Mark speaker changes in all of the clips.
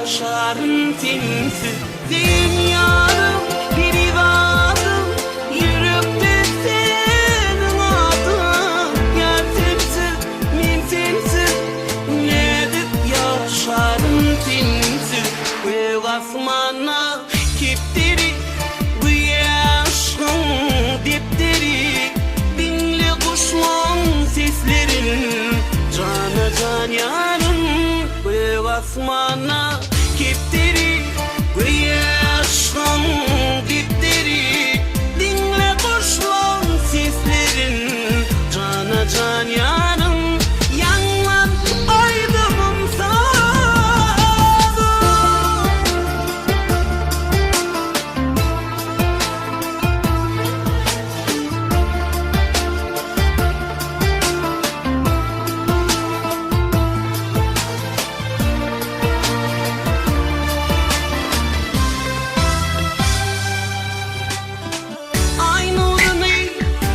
Speaker 1: yaşarım sensiz. Sen yarım bir vadım, yürekte senin adın. Gerçekten men sensiz ne dep yaşarım sensiz. Gök asmana kepteri bu yaşın depteri. Dinle kuşların seslerin, cana can yarım. Gök asmana kepteri bu yaşın depteri. Dinle kuşların seslerin, cana can yarım. Yanlar aydımım sana.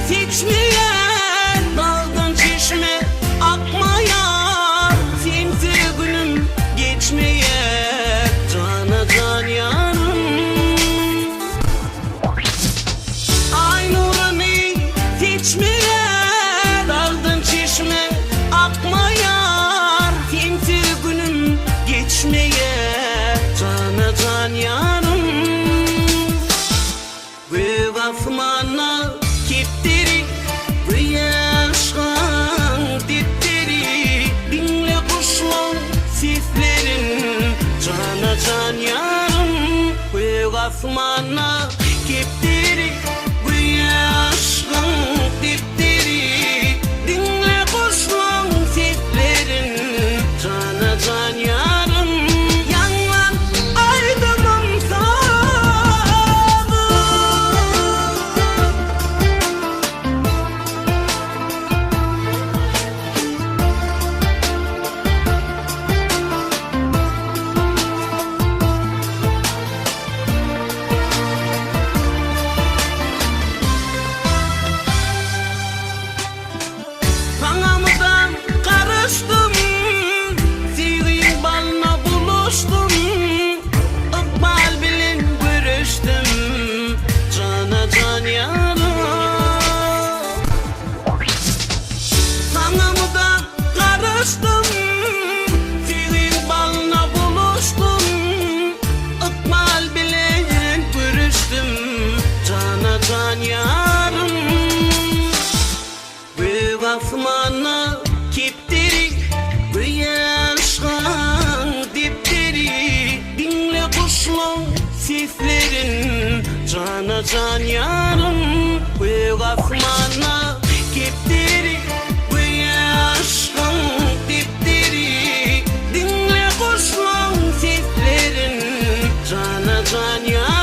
Speaker 1: Seçmeyen daldan çeşme akmayan, sensiz günüm geçmeyen, cana can yarım. Ay nurunu seçmeyen daldan çeşme akmayan, sensiz günüm geçmeyen, cana can yarım. Gök asmana kepteri bu yaşın depteri. Dinle kuşların seslerin, cana can yarım. Gök asmana kepteri bu yaşın depteri. Dinle kuşların seslerin, cana can yarım. Yanlar aydımım sana. Kanamdan karıştım, sevdiğin balına buluştum. Ikbal bilen görüştüm, cana can yarım. Kanamdan karıştım, sevdiğin balına buluştum. Ikbal bilen görüştüm, cana can yarım. Gök asmana kepteri bu yaşın depteri. Dinle kuşların seslerin, cana can yarım. Gök asmana kepteri bu yaşın depteri. Dinle kuşların seslerin, cana can yarım.